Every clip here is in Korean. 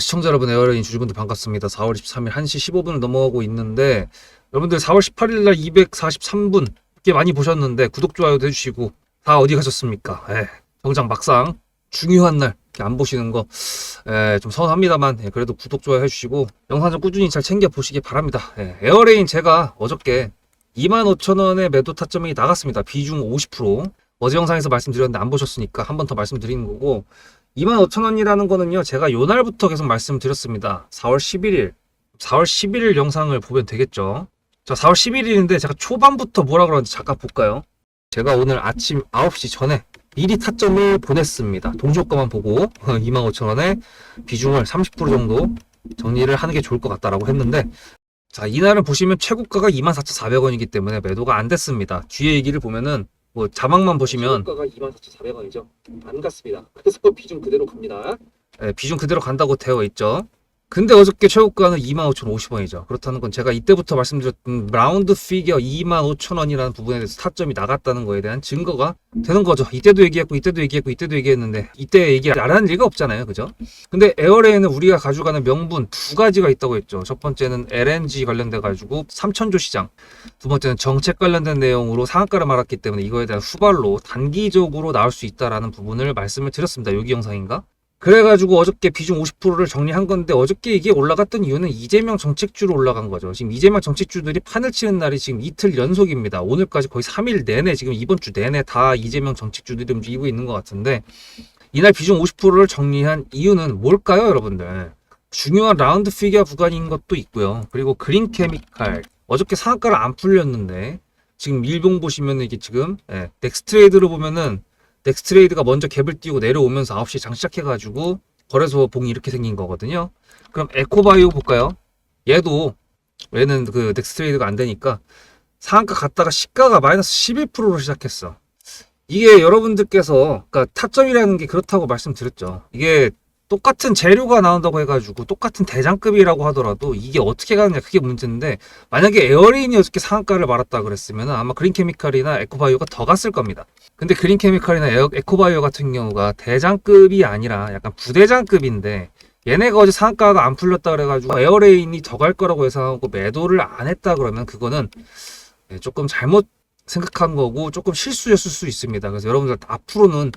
시청자 여러분, 에어레인 주주분들 반갑습니다. 4월 23일 1시 15분을 넘어가고 있는데, 여러분들 4월 18일 날 243분 꽤 많이 보셨는데 구독 좋아요도 해주시고 다 어디 가셨습니까? 정작 막상 중요한 날 이렇게 안 보시는 거 좀 서운합니다만, 그래도 구독 좋아요 해주시고 영상 좀 꾸준히 잘 챙겨 보시기 바랍니다. 에어레인 제가 어저께 25,000원의 매도 타점이 나갔습니다. 비중 50%. 어제 영상에서 말씀드렸는데 안 보셨으니까 한 번 더 말씀드리는 거고, 25,000원이라는 거는요, 제가 요 날부터 계속 말씀드렸습니다. 4월 11일. 4월 11일 영상을 보면 되겠죠. 자, 4월 11일인데 제가 초반부터 뭐라 그러는지 잠깐 볼까요? 제가 오늘 아침 9시 전에 미리 타점을 보냈습니다. 동시효과만 보고 25,000원에 비중을 30% 정도 정리를 하는 게 좋을 것 같다라고 했는데, 자, 이날은 보시면 최고가가 24,400원이기 때문에 매도가 안 됐습니다. 뒤에 얘기를 보면은 뭐 자막만 보시면 최고가가 24,400원이죠. 안 갔습니다. 그래서 비중 그대로 갑니다. 비중 그대로 간다고 되어 있죠. 근데 어저께 최고가는 25,050원이죠. 그렇다는 건 제가 이때부터 말씀드렸던 라운드 피겨 25,000원이라는 부분에 대해서 타점이 나갔다는 거에 대한 증거가 되는 거죠. 이때도 얘기했고 이때도 얘기했는데 이때 얘기 안 하는 리가 없잖아요. 그죠? 근데 에어레인은 우리가 가져가는 명분 두 가지가 있다고 했죠. 첫 번째는 LNG 관련돼 가지고 3천조 시장, 두 번째는 정책 관련된 내용으로 상한가를 말았기 때문에 이거에 대한 후발로 단기적으로 나올 수 있다라는 부분을 말씀을 드렸습니다. 여기 영상인가? 그래가지고 어저께 비중 50%를 정리한 건데, 어저께 이게 올라갔던 이유는 이재명 정책주로 올라간 거죠. 지금 이재명 정책주들이 판을 치는 날이 지금 이틀 연속입니다. 오늘까지 거의 3일 내내, 지금 이번 주 내내 다 이재명 정책주들이 움직이고 있는 것 같은데, 이날 비중 50%를 정리한 이유는 뭘까요, 여러분들? 중요한 라운드 피겨 구간인 것도 있고요. 그리고 그린 케미칼, 어저께 상한가를 안 풀렸는데 지금 일봉 보시면 이게 지금 넥스트레이드로 보면은 넥스트레이드가 먼저 갭을 띄우고 내려오면서 9시에 장 시작해가지고 거래소 봉이 이렇게 생긴 거거든요. 그럼 에코바이오 볼까요? 얘는 그 넥스트레이드가 안 되니까 상한가 갔다가 시가가 마이너스 11%로 시작했어. 이게 여러분들께서, 그러니까 타점이라는 게 그렇다고 말씀드렸죠. 이게 똑같은 재료가 나온다고 해가지고 똑같은 대장급이라고 하더라도 이게 어떻게 가느냐, 그게 문제인데, 만약에 에어레인이 어저께 상한가를 말았다 그랬으면 아마 그린케미칼이나 에코바이오가 더 갔을 겁니다. 근데 그린케미칼이나 에코바이오 같은 경우가 대장급이 아니라 약간 부대장급인데, 얘네가 어제 상한가가 안 풀렸다 그래가지고 에어레인이 더 갈 거라고 예상하고 매도를 안 했다 그러면 그거는 조금 잘못 생각한 거고 조금 실수였을 수 있습니다. 그래서 여러분들 앞으로는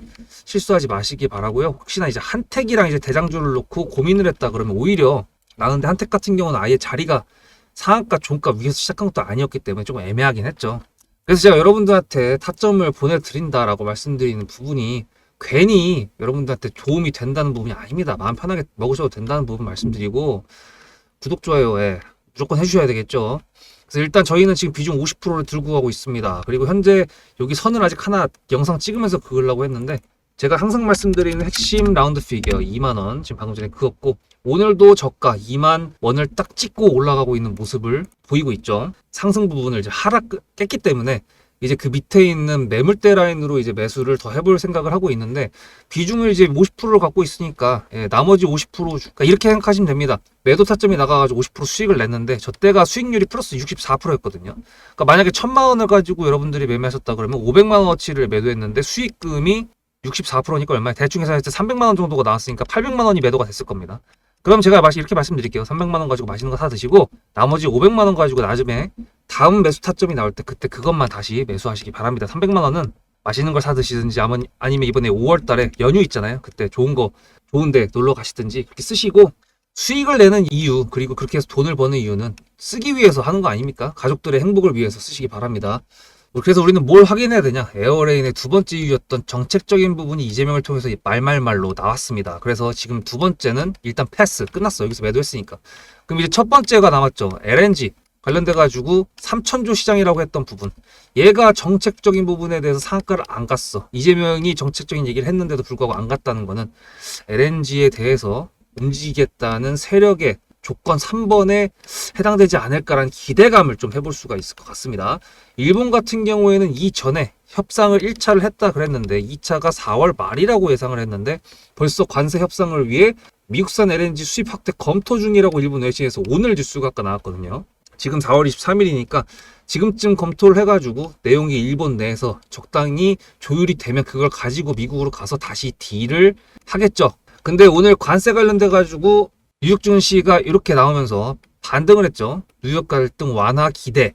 실수하지 마시기 바라고요. 혹시나 이제 한택이랑 이제 대장주를 놓고 고민을 했다 그러면 오히려 나는데, 한택 같은 경우는 아예 자리가 상한가 종가 위에서 시작한 것도 아니었기 때문에 조금 애매하긴 했죠. 그래서 제가 여러분들한테 타점을 보내드린다라고 말씀드리는 부분이 괜히 여러분들한테 도움이 된다는 부분이 아닙니다. 마음 편하게 먹으셔도 된다는 부분 말씀드리고, 구독, 좋아요 무조건 해주셔야 되겠죠. 그래서 일단 저희는 지금 비중 50%를 들고 가고 있습니다. 그리고 현재 여기 선을 아직 하나 영상 찍으면서 그으려고 했는데, 제가 항상 말씀드리는 핵심 라운드 피겨 2만원 지금 방금 전에 그었고, 오늘도 저가 2만 원을 딱 찍고 올라가고 있는 모습을 보이고 있죠. 상승 부분을 이제 깼기 때문에 이제 그 밑에 있는 매물대 라인으로 이제 매수를 더 해볼 생각을 하고 있는데, 비중을 이제 50%를 갖고 있으니까 나머지 50%, 그러니까 이렇게 생각하시면 됩니다. 매도 타점이 나가가지고 50% 수익을 냈는데 저 때가 수익률이 플러스 64%였거든요. 그러니까 만약에 1,000만 원을 가지고 여러분들이 매매하셨다 그러면 500만 원어치를 매도했는데 수익금이 64%니까 얼마야? 대충 해서 300만 원 정도가 나왔으니까 800만 원이 매도가 됐을 겁니다. 그럼 제가 이렇게 말씀드릴게요. 300만 원 가지고 맛있는 거 사 드시고 나머지 500만 원 가지고 나중에 다음 매수 타점이 나올 때 그때 그것만 다시 매수하시기 바랍니다. 300만 원은 맛있는 걸 사 드시든지 아니면 이번에 5월 달에 연휴 있잖아요. 그때 좋은데 놀러 가시든지 그렇게 쓰시고, 수익을 내는 이유, 그리고 그렇게 해서 돈을 버는 이유는 쓰기 위해서 하는 거 아닙니까? 가족들의 행복을 위해서 쓰시기 바랍니다. 그래서 우리는 뭘 확인해야 되냐? 에어레인의 두 번째 이유였던 정책적인 부분이 이재명을 통해서 말말말로 나왔습니다. 그래서 지금 두 번째는 일단 패스, 끝났어. 여기서 매도했으니까. 그럼 이제 첫 번째가 남았죠. LNG 관련돼가지고 3천조 시장이라고 했던 부분. 얘가 정책적인 부분에 대해서 상한가를 안 갔어. 이재명이 정책적인 얘기를 했는데도 불구하고 안 갔다는 거는 LNG에 대해서 움직이겠다는 세력의 조건 3번에 해당되지 않을까라는 기대감을 좀 해볼 수가 있을 것 같습니다. 일본 같은 경우에는 이전에 협상을 1차를 했다 그랬는데 2차가 4월 말이라고 예상을 했는데 벌써 관세 협상을 위해 미국산 LNG 수입 확대 검토 중이라고 일본 외신에서 오늘 뉴스가 아까 나왔거든요. 지금 4월 23일이니까 지금쯤 검토를 해가지고 내용이 일본 내에서 적당히 조율이 되면 그걸 가지고 미국으로 가서 다시 딜을 하겠죠. 근데 오늘 관세 관련돼 가지고 뉴욕 증시가 이렇게 나오면서 반등을 했죠. 뉴욕 갈등 완화 기대.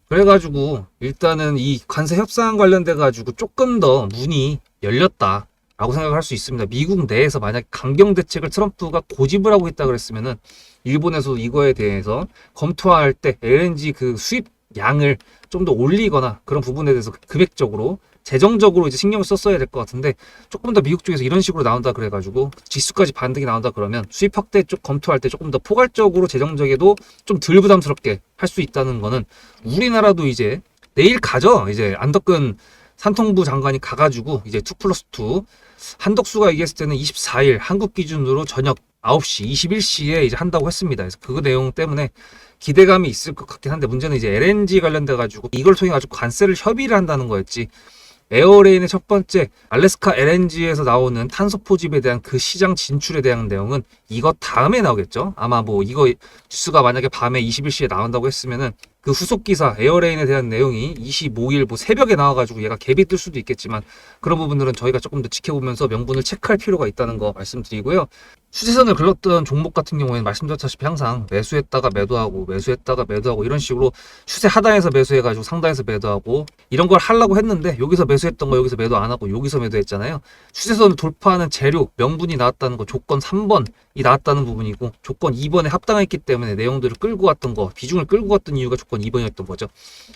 그래가지고 일단은 이 관세 협상 관련돼 가지고 조금 더 문이 열렸다라고 생각을 할 수 있습니다. 미국 내에서 만약 강경 대책을 트럼프가 고집을 하고 있다 그랬으면은 일본에서 이거에 대해서 검토할 때 LNG 그 수입 양을 좀 더 올리거나 그런 부분에 대해서 금액적으로 재정적으로 이제 신경을 썼어야 될 것 같은데 조금 더 미국 쪽에서 이런 식으로 나온다 그래가지고 지수까지 반등이 나온다 그러면 수입 확대 쪽 검토할 때 조금 더 포괄적으로 재정적에도 좀 덜 부담스럽게 할 수 있다는 거는 우리나라도 이제 내일 가죠. 이제 안덕근 산통부 장관이 가가지고 이제 2+2 한덕수가 얘기했을 때는 24일 한국 기준으로 저녁 9시 21시에 이제 한다고 했습니다. 그래서 그 내용 때문에 기대감이 있을 것 같긴 한데 문제는 이제 LNG 관련돼 가지고 이걸 통해 가지고 관세를 협의를 한다는 거였지. 에어레인의 첫 번째 알래스카 LNG에서 나오는 탄소 포집에 대한 그 시장 진출에 대한 내용은 이거 다음에 나오겠죠. 아마 뭐 이거 뉴스가 만약에 밤에 21시에 나온다고 했으면은 그 후속 기사 에어레인에 대한 내용이 25일 뭐 새벽에 나와가지고 얘가 갭이 뜰 수도 있겠지만 그런 부분들은 저희가 조금 더 지켜보면서 명분을 체크할 필요가 있다는 거 말씀드리고요. 추세선을 그렸던 종목 같은 경우에는 말씀드렸다시피 항상 매수했다가 매도하고 매수했다가 매도하고 이런 식으로 추세 하단에서 매수해가지고 상단에서 매도하고 이런 걸 하려고 했는데 여기서 매수했던 거 여기서 매도 안 하고 여기서 매도했잖아요. 추세선을 돌파하는 재료 명분이 나왔다는 거 조건 3번이 나왔다는 부분이고 조건 2번에 합당했기 때문에 내용들을 끌고 왔던 거 비중을 끌고 왔던 이유가 조건 2번이었던 거죠.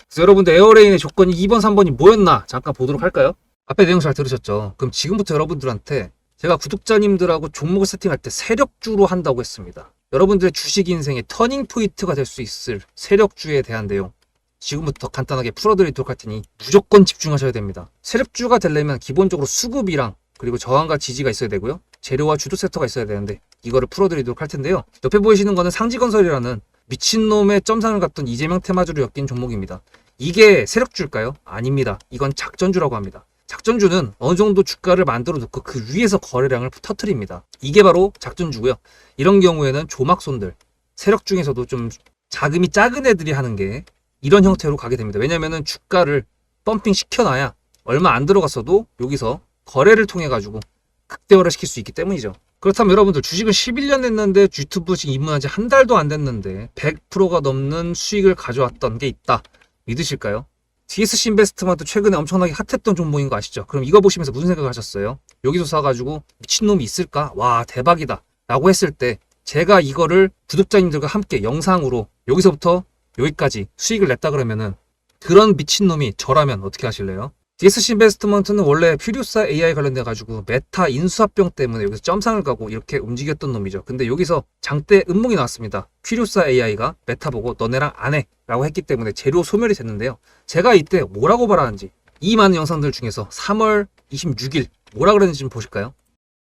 그래서 여러분들 에어레인의 조건이 2번 3번이 뭐였나 잠깐 보도록 할까요? 앞에 내용 잘 들으셨죠? 그럼 지금부터 여러분들한테 제가 구독자님들하고 종목을 세팅할 때 세력주로 한다고 했습니다. 여러분들의 주식 인생의 터닝 포인트가 될 수 있을 세력주에 대한 내용 지금부터 간단하게 풀어드리도록 할 테니 무조건 집중하셔야 됩니다. 세력주가 되려면 기본적으로 수급이랑 그리고 저항과 지지가 있어야 되고요. 재료와 주도 섹터가 있어야 되는데 이거를 풀어드리도록 할 텐데요. 옆에 보이시는 거는 상지건설이라는 미친놈의 점상을 갖던 이재명 테마주로 엮인 종목입니다. 이게 세력주일까요? 아닙니다. 이건 작전주라고 합니다. 작전주는 어느 정도 주가를 만들어 놓고 그 위에서 거래량을 터트립니다. 이게 바로 작전주고요. 이런 경우에는 조막손들, 세력 중에서도 좀 자금이 작은 애들이 하는 게 이런 형태로 가게 됩니다. 왜냐면은 주가를 펌핑 시켜놔야 얼마 안 들어갔어도 여기서 거래를 통해 가지고 극대화를 시킬 수 있기 때문이죠. 그렇다면 여러분들 주식은 11년 했는데 유튜브 지금 입문한 지 한 달도 안 됐는데 100%가 넘는 수익을 가져왔던 게 있다. 믿으실까요? TSC 인베스트먼트 최근에 엄청나게 핫했던 종목인 거 아시죠? 그럼 이거 보시면서 무슨 생각을 하셨어요? 여기서 사가지고 미친놈이 있을까? 와 대박이다 라고 했을 때 제가 이거를 구독자님들과 함께 영상으로 여기서부터 여기까지 수익을 냈다 그러면은 그런 미친놈이 저라면 어떻게 하실래요? DSC 인베스트먼트는 원래 퓨리오사 AI 관련돼 가지고 메타 인수합병 때문에 여기서 점상을 가고 이렇게 움직였던 놈이죠. 근데 여기서 장대 음몽이 나왔습니다. 퓨리오사 AI가 메타 보고 너네랑 안 해 라고 했기 때문에 재료 소멸이 됐는데요. 제가 이때 뭐라고 말하는지 이 많은 영상들 중에서 3월 26일 뭐라 그랬는지 좀 보실까요?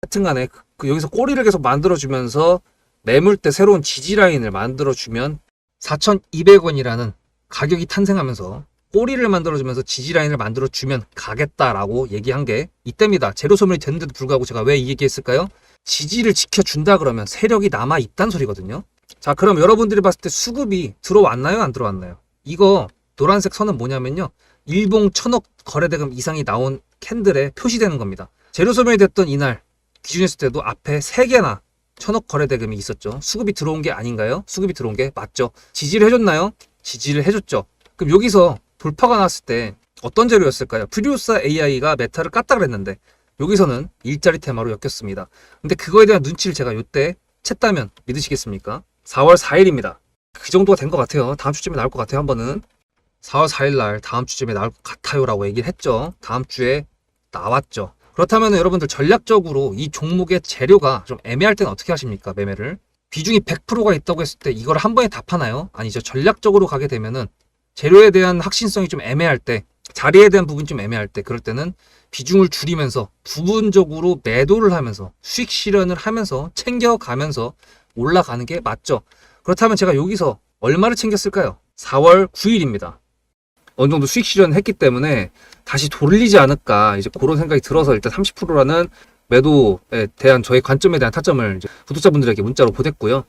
하여튼간에 그 여기서 꼬리를 계속 만들어주면서 매물대 새로운 지지라인을 만들어주면 4,200원이라는 가격이 탄생하면서 꼬리를 만들어주면서 지지라인을 만들어주면 가겠다라고 얘기한 게 이때입니다. 재료 소멸이 됐는데도 불구하고 제가 왜 이 얘기했을까요? 지지를 지켜준다 그러면 세력이 남아있다는 소리거든요. 자 그럼 여러분들이 봤을 때 수급이 들어왔나요? 안 들어왔나요? 이거 노란색 선은 뭐냐면요. 일봉 1,000억 거래대금 이상이 나온 캔들에 표시되는 겁니다. 재료 소멸이 됐던 이날 기준했을 때도 앞에 3개나 1,000억 거래대금이 있었죠. 수급이 들어온 게 아닌가요? 수급이 들어온 게 맞죠. 지지를 해줬나요? 지지를 해줬죠. 그럼 여기서 돌파가 났을 때 어떤 재료였을까요? 퓨리오사 AI가 메타를 깠다 그랬는데 여기서는 일자리 테마로 엮였습니다. 근데 그거에 대한 눈치를 제가 이때 챘다면 믿으시겠습니까? 4월 4일입니다. 그 정도가 된 것 같아요. 다음 주쯤에 나올 것 같아요. 한 번은 4월 4일 날 다음 주쯤에 나올 것 같아요 라고 얘기를 했죠. 다음 주에 나왔죠. 그렇다면 여러분들 전략적으로 이 종목의 재료가 좀 애매할 때는 어떻게 하십니까? 매매를 비중이 100%가 있다고 했을 때 이걸 한 번에 다 파나요? 아니죠. 전략적으로 가게 되면은 재료에 대한 확신성이 좀 애매할 때, 자리에 대한 부분이 좀 애매할 때, 그럴 때는 비중을 줄이면서 부분적으로 매도를 하면서 수익 실현을 하면서 챙겨가면서 올라가는 게 맞죠. 그렇다면 제가 여기서 얼마를 챙겼을까요? 4월 9일입니다. 어느 정도 수익 실현을 했기 때문에 다시 돌리지 않을까 이제 그런 생각이 들어서 일단 30%라는 매도에 대한 저의 관점에 대한 타점을 이제 구독자분들에게 문자로 보냈고요.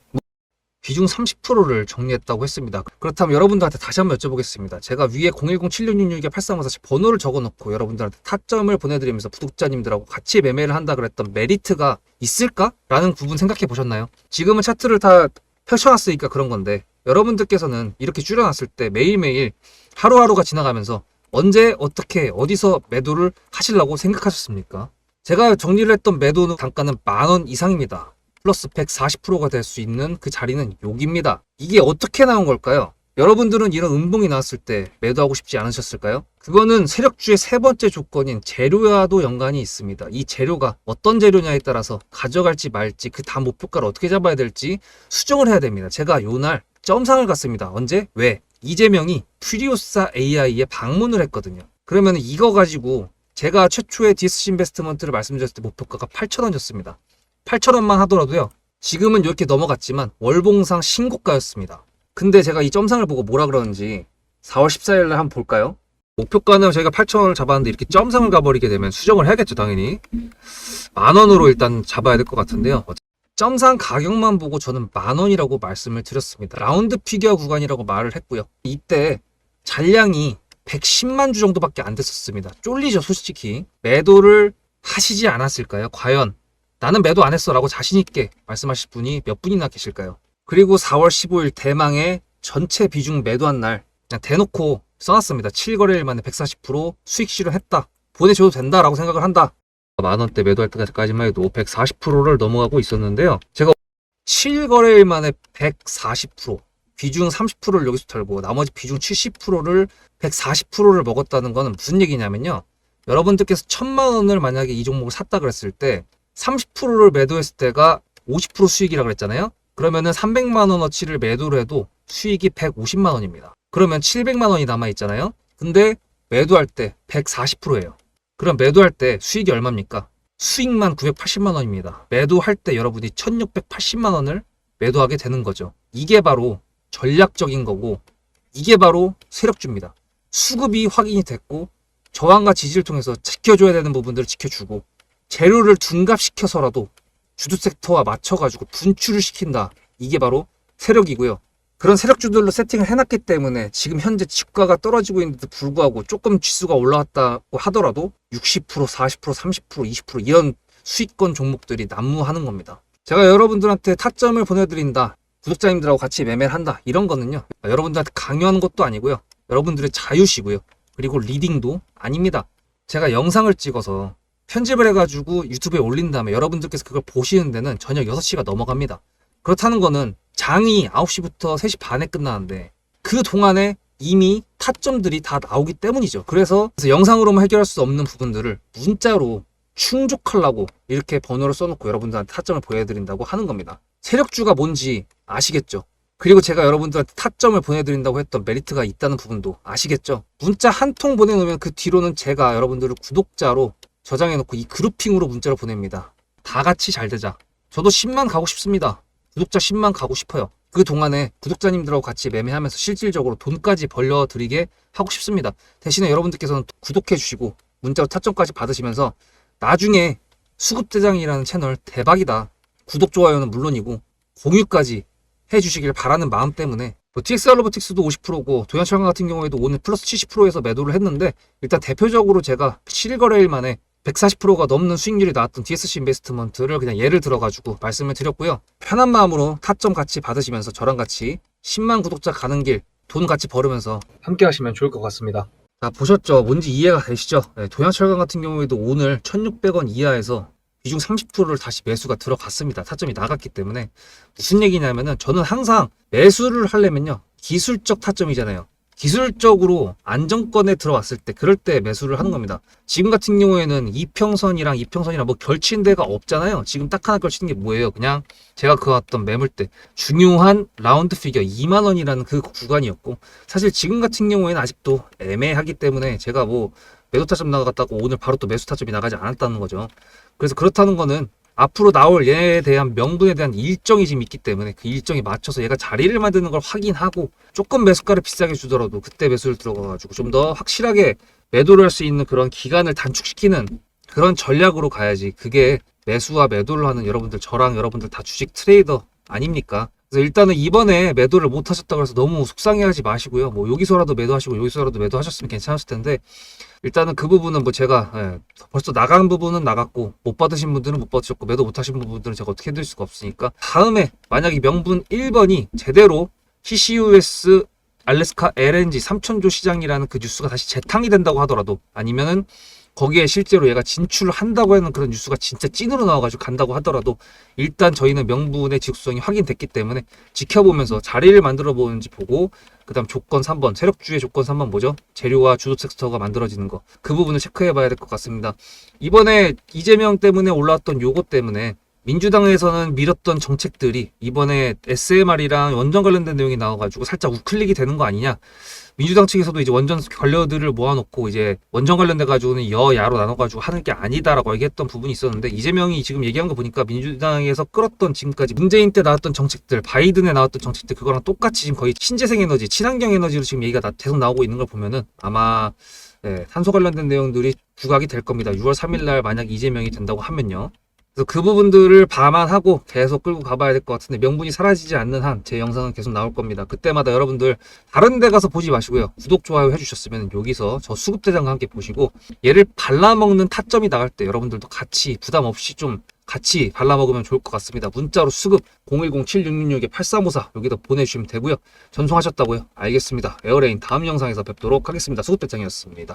비중 30%를 정리했다고 했습니다. 그렇다면 여러분들한테 다시 한번 여쭤보겠습니다. 제가 위에 010-7666-8354 번호를 적어놓고 여러분들한테 타점을 보내드리면서 구독자님들하고 같이 매매를 한다 그랬던 메리트가 있을까? 라는 부분 생각해 보셨나요? 지금은 차트를 다 펼쳐놨으니까 그런 건데 여러분들께서는 이렇게 줄여놨을 때 매일매일 하루하루가 지나가면서 언제 어떻게 어디서 매도를 하시려고 생각하셨습니까? 제가 정리를 했던 매도 단가는 10,000원 이상입니다. 플러스 140%가 될 수 있는 그 자리는 여기입니다. 이게 어떻게 나온 걸까요? 여러분들은 이런 음봉이 나왔을 때 매도하고 싶지 않으셨을까요? 그거는 세력주의 세 번째 조건인 재료와도 연관이 있습니다. 이 재료가 어떤 재료냐에 따라서 가져갈지 말지 그 다음 목표가를 어떻게 잡아야 될지 수정을 해야 됩니다. 제가 요날 점상을 갔습니다. 언제? 왜? 이재명이 퓨리오사 AI에 방문을 했거든요. 그러면 이거 가지고 제가 최초의 디스시 인베스트먼트를 말씀드렸을 때 목표가가 8,000원이었습니다. 8,000원만 하더라도요. 지금은 이렇게 넘어갔지만 월봉상 신고가였습니다. 근데 제가 이 점상을 보고 뭐라 그러는지 4월 14일 날 한번 볼까요? 목표가는 저희가 8,000원을 잡았는데 이렇게 점상을 가버리게 되면 수정을 해야겠죠, 당연히. 10,000원으로 일단 잡아야 될 것 같은데요. 점상 가격만 보고 저는 10,000원이라고 말씀을 드렸습니다. 라운드 피겨 구간이라고 말을 했고요. 이때 잔량이 110만 주 정도밖에 안 됐었습니다. 쫄리죠, 솔직히. 매도를 하시지 않았을까요? 과연 나는 매도 안 했어 라고 자신있게 말씀하실 분이 몇 분이나 계실까요? 그리고 4월 15일 대망의 전체 비중 매도한 날 그냥 대놓고 써놨습니다. 7거래일 만에 140% 수익 실현했다. 보내줘도 된다라고 생각을 한다. 만원대 매도할 때까지만 해도 140%를 넘어가고 있었는데요. 제가 7거래일 만에 140% 비중 30%를 여기서 털고 나머지 비중 70%를 140%를 먹었다는 거는 무슨 얘기냐면요. 여러분들께서 1,000만 원을 만약에 이 종목을 샀다 그랬을 때 30%를 매도했을 때가 50% 수익이라고 그랬잖아요. 그러면은 300만 원어치를 매도를 해도 수익이 150만 원입니다. 그러면 700만 원이 남아 있잖아요. 근데 매도할 때 140%예요. 그럼 매도할 때 수익이 얼마입니까? 수익만 980만 원입니다. 매도할 때 여러분이 1680만 원을 매도하게 되는 거죠. 이게 바로 전략적인 거고 이게 바로 세력주입니다. 수급이 확인이 됐고 저항과 지지를 통해서 지켜줘야 되는 부분들을 지켜주고 재료를 둔갑시켜서라도 주도 섹터와 맞춰가지고 분출을 시킨다. 이게 바로 세력이고요. 그런 세력주들로 세팅을 해놨기 때문에 지금 현재 주가가 떨어지고 있는데도 불구하고 조금 지수가 올라왔다고 하더라도 60%, 40%, 30%, 20% 이런 수익권 종목들이 난무하는 겁니다. 제가 여러분들한테 타점을 보내드린다. 구독자님들하고 같이 매매를 한다. 이런 거는요. 여러분들한테 강요하는 것도 아니고요. 여러분들의 자유시고요. 그리고 리딩도 아닙니다. 제가 영상을 찍어서 편집을 해가지고 유튜브에 올린 다음에 여러분들께서 그걸 보시는 데는 저녁 6시가 넘어갑니다. 그렇다는 거는 장이 9시부터 3시 반에 끝나는데 그 동안에 이미 타점들이 다 나오기 때문이죠. 그래서 영상으로만 해결할 수 없는 부분들을 문자로 충족하려고 이렇게 번호를 써놓고 여러분들한테 타점을 보여드린다고 하는 겁니다. 세력주가 뭔지 아시겠죠? 그리고 제가 여러분들한테 타점을 보내드린다고 했던 메리트가 있다는 부분도 아시겠죠? 문자 한 통 보내놓으면 그 뒤로는 제가 여러분들을 구독자로 저장해놓고 이 그룹핑으로 문자를 보냅니다. 다 같이 잘 되자. 저도 10만 가고 싶습니다. 구독자 10만 가고 싶어요. 그 동안에 구독자님들하고 같이 매매하면서 실질적으로 돈까지 벌려드리게 하고 싶습니다. 대신에 여러분들께서는 구독해주시고 문자로 타점까지 받으시면서 나중에 수급대장이라는 채널 대박이다. 구독, 좋아요는 물론이고 공유까지 해주시길 바라는 마음 때문에 TXR 로보틱스도 50%고 도연철강 같은 경우에도 오늘 플러스 70%에서 매도를 했는데 일단 대표적으로 제가 7거래일 만에 140%가 넘는 수익률이 나왔던 DSC 인베스트먼트를 그냥 예를 들어가지고 말씀을 드렸고요. 편한 마음으로 타점 같이 받으시면서 저랑 같이 10만 구독자 가는 길 돈 같이 벌으면서 함께 하시면 좋을 것 같습니다. 자, 보셨죠? 뭔지 이해가 되시죠? 네, 도연철강 같은 경우에도 오늘 1,600원 이하에서 비중 30%를 다시 매수가 들어갔습니다. 타점이 나갔기 때문에 무슨 얘기냐면은 저는 항상 매수를 하려면요. 기술적 타점이잖아요. 기술적으로 안정권에 들어왔을 때 그럴 때 매수를 하는 겁니다. 지금 같은 경우에는 이평선이랑 뭐 걸친 데가 없잖아요. 지금 딱 하나 걸치는 게 뭐예요? 그냥 제가 그 왔던 매물대 중요한 라운드 피겨 2만 원이라는 그 구간이었고 사실 지금 같은 경우에는 아직도 애매하기 때문에 제가 뭐 매도 타점 나갔다고 오늘 바로 또 매수 타점이 나가지 않았다는 거죠. 그래서 그렇다는 거는 앞으로 나올 얘에 대한 명분에 대한 일정이 지금 있기 때문에 그 일정에 맞춰서 얘가 자리를 만드는 걸 확인하고 조금 매수가를 비싸게 주더라도 그때 매수를 들어가가지고 좀 더 확실하게 매도를 할 수 있는 그런 기간을 단축시키는 그런 전략으로 가야지. 그게 매수와 매도를 하는 여러분들, 저랑 여러분들 다 주식 트레이더 아닙니까? 그래서 일단은 이번에 매도를 못 하셨다고 해서 너무 속상해하지 마시고요. 뭐 여기서라도 매도하시고 여기서라도 매도하셨으면 괜찮았을 텐데 일단은 그 부분은 뭐 제가 벌써 나간 부분은 나갔고 못 받으신 분들은 못 받으셨고 매도 못 하신 분들은 제가 어떻게 해드릴 수가 없으니까 다음에 만약에 명분 1번이 제대로 CCUS 알래스카 LNG 3천조 시장이라는 그 뉴스가 다시 재탕이 된다고 하더라도 아니면은 거기에 실제로 얘가 진출을 한다고 하는 그런 뉴스가 진짜 찐으로 나와가지고 간다고 하더라도 일단 저희는 명분의 지속성이 확인됐기 때문에 지켜보면서 자리를 만들어 보는지 보고 그 다음 조건 3번 세력주의 조건 3번 뭐죠? 재료와 주도 섹터가 만들어지는 거 그 부분을 체크해 봐야 될 것 같습니다. 이번에 이재명 때문에 올라왔던 요거 때문에 민주당에서는 밀었던 정책들이 이번에 SMR이랑 원전 관련된 내용이 나와가지고 살짝 우클릭이 되는 거 아니냐. 민주당 측에서도 이제 원전 관료들을 모아놓고 이제 원전 관련돼가지고는 여야로 나눠가지고 하는 게 아니다라고 얘기했던 부분이 있었는데 이재명이 지금 얘기한 거 보니까 민주당에서 끌었던 지금까지 문재인 때 나왔던 정책들, 바이든에 나왔던 정책들 그거랑 똑같이 지금 거의 신재생 에너지, 친환경 에너지로 지금 얘기가 계속 나오고 있는 걸 보면은 아마 탄소 관련된 내용들이 부각이 될 겁니다. 6월 3일 날 만약 이재명이 된다고 하면요. 그래서 그 부분들을 감안하고 계속 끌고 가봐야 될 것 같은데 명분이 사라지지 않는 한 제 영상은 계속 나올 겁니다. 그때마다 여러분들 다른 데 가서 보지 마시고요. 구독, 좋아요 해주셨으면 여기서 저 수급대장과 함께 보시고 얘를 발라먹는 타점이 나갈 때 여러분들도 같이 부담 없이 좀 같이 발라먹으면 좋을 것 같습니다. 문자로 수급 010-7666-8354 여기다 보내주시면 되고요. 전송하셨다고요? 알겠습니다. 에어레인 다음 영상에서 뵙도록 하겠습니다. 수급대장이었습니다.